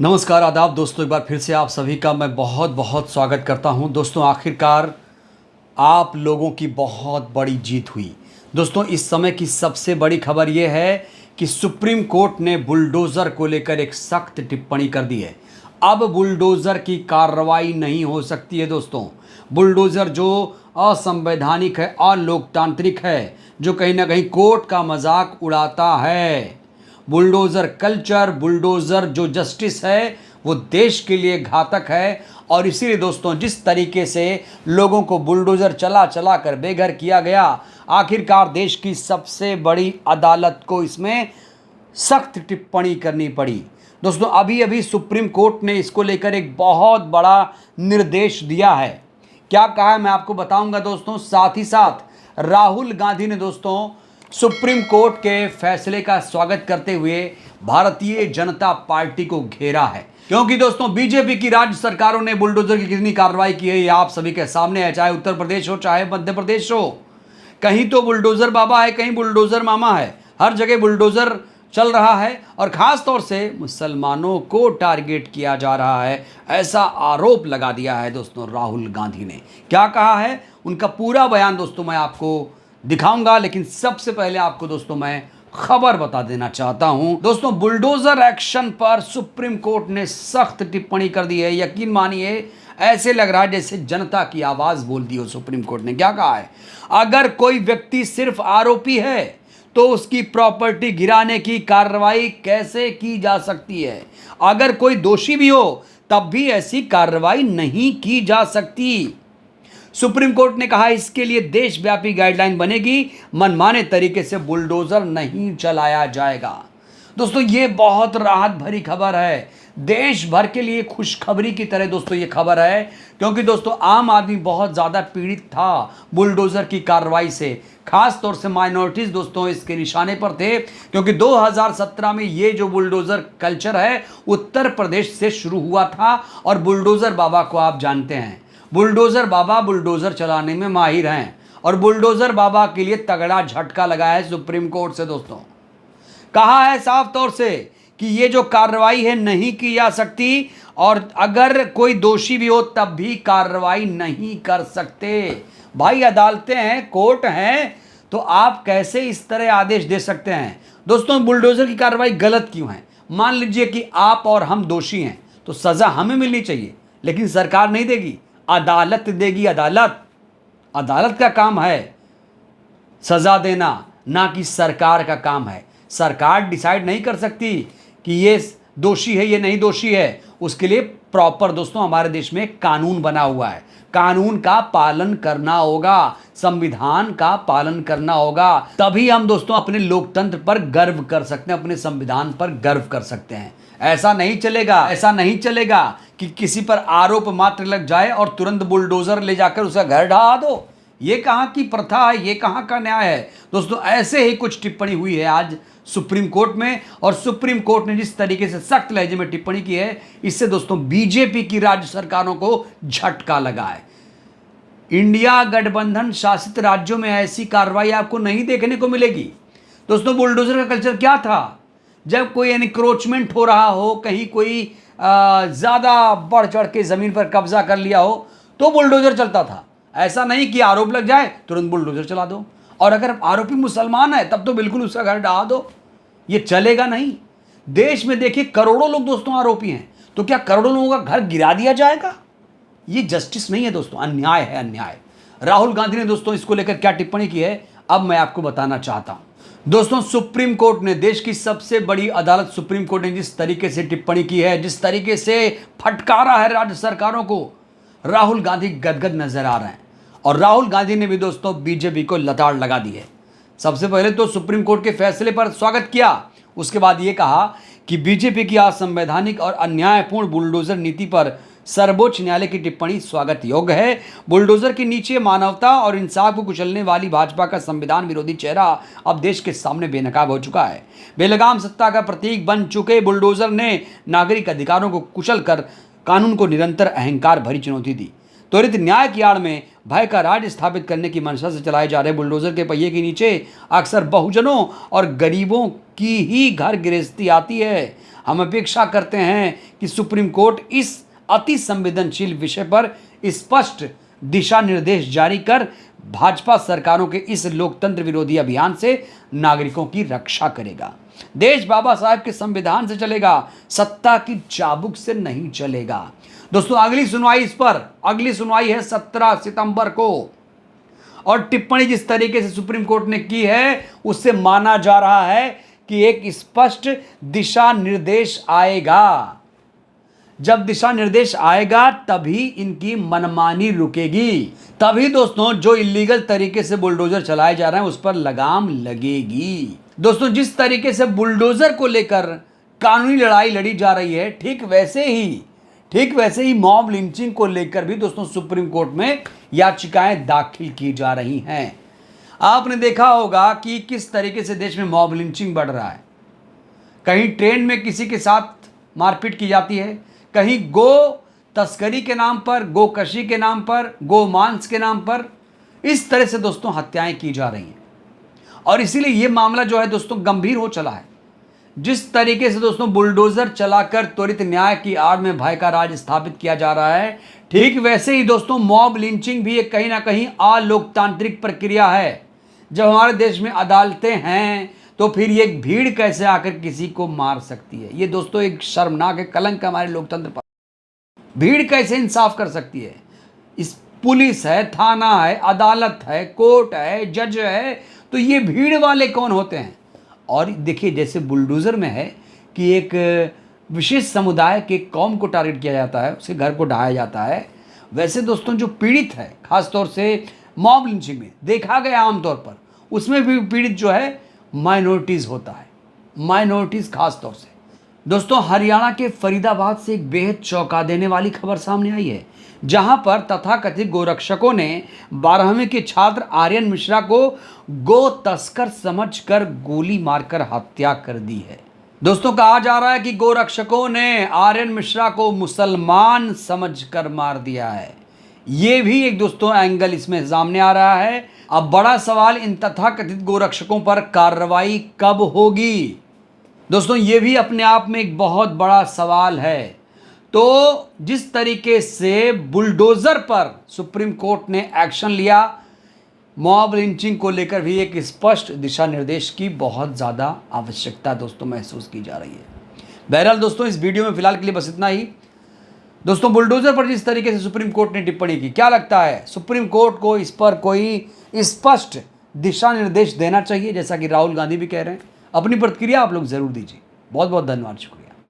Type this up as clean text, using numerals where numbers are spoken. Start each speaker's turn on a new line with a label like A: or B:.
A: नमस्कार आदाब दोस्तों, एक बार फिर से आप सभी का मैं बहुत बहुत स्वागत करता हूं। दोस्तों आखिरकार आप लोगों की बहुत बड़ी जीत हुई। दोस्तों इस समय की सबसे बड़ी खबर यह है कि सुप्रीम कोर्ट ने बुलडोज़र को लेकर एक सख्त टिप्पणी कर दी है। अब बुलडोज़र की कार्रवाई नहीं हो सकती है। दोस्तों बुलडोज़र जो असंवैधानिक है, अलोकतांत्रिक है, जो कहीं ना कहीं कोर्ट का मजाक उड़ाता है, बुलडोज़र कल्चर, बुलडोज़र जो जस्टिस है वो देश के लिए घातक है। और इसीलिए दोस्तों जिस तरीके से लोगों को बुलडोज़र चला चला कर बेघर किया गया, आखिरकार देश की सबसे बड़ी अदालत को इसमें सख्त टिप्पणी करनी पड़ी। दोस्तों अभी अभी सुप्रीम कोर्ट ने इसको लेकर एक बहुत बड़ा निर्देश दिया है। क्या कहा है मैं आपको बताऊंगा दोस्तों। साथ ही साथ राहुल गांधी ने दोस्तों सुप्रीम कोर्ट के फैसले का स्वागत करते हुए भारतीय जनता पार्टी को घेरा है, क्योंकि दोस्तों बीजेपी की राज्य सरकारों ने बुलडोजर की कितनी कार्रवाई की है ये आप सभी के सामने है। चाहे उत्तर प्रदेश हो, चाहे मध्य प्रदेश हो, कहीं तो बुलडोजर बाबा है, कहीं बुलडोजर मामा है, हर जगह बुलडोजर चल रहा है। और खास तौर से मुसलमानों को टारगेट किया जा रहा है, ऐसा आरोप लगा दिया है दोस्तों राहुल गांधी ने। क्या कहा है उनका पूरा बयान दोस्तों मैं आपको दिखाऊंगा, लेकिन सबसे पहले आपको दोस्तों मैं खबर बता देना चाहता हूं। दोस्तों बुलडोजर एक्शन पर सुप्रीम कोर्ट ने सख्त टिप्पणी कर दी है। यकीन मानिए ऐसे लग रहा है जैसे जनता की आवाज बोल दी हो। सुप्रीम कोर्ट ने क्या कहा है, अगर कोई व्यक्ति सिर्फ आरोपी है तो उसकी प्रॉपर्टी गिराने की कार्रवाई कैसे की जा सकती है। अगर कोई दोषी भी हो तब भी ऐसी कार्रवाई नहीं की जा सकती। सुप्रीम कोर्ट ने कहा इसके लिए देशव्यापी गाइडलाइन बनेगी, मनमाने तरीके से बुलडोजर नहीं चलाया जाएगा। दोस्तों ये बहुत राहत भरी खबर है, देश भर के लिए खुशखबरी की तरह दोस्तों ये खबर है, क्योंकि दोस्तों आम आदमी बहुत ज़्यादा पीड़ित था बुलडोजर की कार्रवाई से। खास तौर से माइनॉरिटीज दोस्तों इसके निशाने पर थे, क्योंकि 2017 में ये जो बुलडोजर कल्चर है उत्तर प्रदेश से शुरू हुआ था। और बुलडोजर बाबा को आप जानते हैं, बुलडोजर बाबा बुलडोजर चलाने में माहिर हैं, और बुलडोजर बाबा के लिए तगड़ा झटका लगा है सुप्रीम कोर्ट से। दोस्तों कहा है साफ तौर से कि ये जो कार्रवाई है नहीं की जा सकती, और अगर कोई दोषी भी हो तब भी कार्रवाई नहीं कर सकते। भाई अदालतें हैं, कोर्ट हैं, तो आप कैसे इस तरह आदेश दे सकते हैं। दोस्तों बुलडोजर की कार्रवाई गलत क्यों है। मान लीजिए कि आप और हम दोषी हैं तो सजा हमें मिलनी चाहिए, लेकिन सरकार नहीं देगी, अदालत देगी। अदालत का काम है सजा देना, ना कि सरकार का काम है। सरकार डिसाइड नहीं कर सकती कि ये दोषी है ये नहीं दोषी है। उसके लिए प्रॉपर दोस्तों हमारे देश में कानून बना हुआ है, कानून का पालन करना होगा, संविधान का पालन करना होगा। तभी हम दोस्तों अपने लोकतंत्र पर गर्व कर सकते हैं, अपने संविधान पर गर्व कर सकते हैं। ऐसा नहीं चलेगा कि किसी पर आरोप मात्र लग जाए और तुरंत बुलडोजर ले जाकर उसका घर ढहा दो। ये कहाँ की प्रथा है, ये कहाँ का न्याय है। दोस्तों ऐसे ही कुछ टिप्पणी हुई है आज सुप्रीम कोर्ट में, और सुप्रीम कोर्ट ने जिस तरीके से सख्त लहजे में टिप्पणी की है, इससे दोस्तों बीजेपी की राज्य सरकारों को झटका लगा है। इंडिया गठबंधन शासित राज्यों में ऐसी कार्रवाई आपको नहीं देखने को मिलेगी। दोस्तों बुलडोजर का कल्चर क्या था, जब कोई एनक्रोचमेंट हो रहा हो, कहीं कोई ज़्यादा बढ़ चढ़ के ज़मीन पर कब्जा कर लिया हो तो बुलडोजर चलता था। ऐसा नहीं कि आरोप लग जाए तुरंत बुलडोजर चला दो, और अगर आरोपी मुसलमान है तब तो बिल्कुल उसका घर ढहा दो। ये चलेगा नहीं। देश में देखिए करोड़ों लोग दोस्तों आरोपी हैं, तो क्या करोड़ों लोगों का घर गिरा दिया जाएगा। ये जस्टिस नहीं है दोस्तों, अन्याय है, अन्याय। राहुल गांधी ने दोस्तों इसको लेकर क्या टिप्पणी की है अब मैं आपको बताना चाहता हूं। दोस्तों सुप्रीम कोर्ट ने, देश की सबसे बड़ी अदालत सुप्रीम कोर्ट ने जिस तरीके से टिप्पणी की है, जिस तरीके से फटकारा है राज्य सरकारों को, राहुल गांधी गदगद नजर आ रहे हैं। और राहुल गांधी ने भी दोस्तों बीजेपी को लताड़ लगा दी है। सबसे पहले तो सुप्रीम कोर्ट के फैसले पर स्वागत किया, उसके बाद ये कहा कि बीजेपी की असंवैधानिक और अन्यायपूर्ण बुलडोजर नीति पर सर्वोच्च न्यायालय की टिप्पणी स्वागत योग्य है। बुलडोजर के नीचे मानवता और इंसाफ को कुचलने वाली भाजपा का संविधान विरोधी चेहरा अब देश के सामने बेनकाब हो चुका है। बेलगाम सत्ता का प्रतीक बन चुके बुलडोजर ने नागरिक अधिकारों को कुचल कर कानून को निरंतर अहंकार भरी चुनौती दी। त्वरित न्याय की आड़ में भय का राज स्थापित करने की मंशा से चलाए जा रहे बुलडोजर के पहिए के नीचे अक्सर बहुजनों और गरीबों की ही घर गृहस्थी आती है। हम अपेक्षा करते हैं कि सुप्रीम कोर्ट इस अति संवेदनशील विषय पर स्पष्ट दिशा निर्देश जारी कर भाजपा सरकारों के इस लोकतंत्र विरोधी अभियान से नागरिकों की रक्षा करेगा। देश बाबा साहेब के संविधान से चलेगा, सत्ता की चाबुक से नहीं चलेगा। दोस्तों अगली सुनवाई है 17 सितंबर को, और टिप्पणी जिस तरीके से सुप्रीम कोर्ट ने की है उससे माना जा रहा है कि एक स्पष्ट दिशा निर्देश आएगा। जब दिशा निर्देश आएगा तभी इनकी मनमानी रुकेगी, तभी दोस्तों जो इलीगल तरीके से बुलडोजर चलाए जा रहे हैं उस पर लगाम लगेगी। दोस्तों जिस तरीके से बुलडोजर को लेकर कानूनी लड़ाई लड़ी जा रही है, ठीक वैसे ही मॉब लिंचिंग को लेकर भी दोस्तों सुप्रीम कोर्ट में याचिकाएं दाखिल की जा रही हैं। आपने देखा होगा कि किस तरीके से देश में मॉब लिंचिंग बढ़ रहा है। कहीं ट्रेन में किसी के साथ मारपीट की जाती है, कहीं गो तस्करी के नाम पर, गोकशी के नाम पर, गोमांस के नाम पर, इस तरह से दोस्तों हत्याएं की जा रही हैं। और इसीलिए ये मामला जो है दोस्तों गंभीर हो चला है। जिस तरीके से दोस्तों बुलडोजर चलाकर त्वरित न्याय की आड़ में भय का राज स्थापित किया जा रहा है, ठीक वैसे ही दोस्तों मॉब लिंचिंग भी एक कहीं ना कहीं अलोकतांत्रिक प्रक्रिया है। जब हमारे देश में अदालतें हैं तो फिर ये भीड़ कैसे आकर किसी को मार सकती है? ये दोस्तों एक शर्मनाक है, कलंक हमारे लोकतंत्र पर। भीड़ कैसे इंसाफ कर सकती है? इस पुलिस है, थाना है, अदालत है, कोर्ट है, जज है, तो ये भीड़ वाले कौन होते हैं? और देखिए जैसे बुलडोजर में है कि एक विशेष समुदाय के कौम को टारगेट किया जाता है, उसके घर को ढाया जाता है, वैसे दोस्तों जो पीड़ित है खासतौर से मॉब लिंचिंग में देखा गया आमतौर पर, उसमें भी पीड़ित जो है माइनॉरिटीज़ होता है, माइनॉरिटीज़ खास तौर से। दोस्तों हरियाणा के फरीदाबाद से एक बेहद चौंका देने वाली खबर सामने आई है, जहां पर तथाकथित गोरक्षकों ने 12वीं के छात्र आर्यन मिश्रा को गो तस्कर समझकर गोली मारकर हत्या कर दी है। दोस्तों कहा जा रहा है कि गोरक्षकों ने आर्यन मिश्रा को मुसलमान समझकर मार दिया है। ये भी एक दोस्तों एंगल इसमें सामने आ रहा है। अब बड़ा सवाल इन तथाकथित गोरक्षकों पर कार्रवाई कब होगी? दोस्तों ये भी अपने आप में एक बहुत बड़ा सवाल है। तो जिस तरीके से बुलडोजर पर सुप्रीम कोर्ट ने एक्शन लिया, मॉब लिंचिंग को लेकर भी एक स्पष्ट दिशा निर्देश की बहुत ज़्यादा आवश्यकता दोस्तों महसूस की जा रही है। बहरहाल दोस्तों इस वीडियो में फिलहाल के लिए बस इतना ही। दोस्तों बुलडोजर पर जिस तरीके से सुप्रीम कोर्ट ने टिप्पणी की, क्या लगता है सुप्रीम कोर्ट को इस पर कोई स्पष्ट दिशा निर्देश देना चाहिए, जैसा कि राहुल गांधी भी कह रहे हैं? अपनी प्रतिक्रिया आप लोग जरूर दीजिए। बहुत बहुत धन्यवाद, शुक्रिया।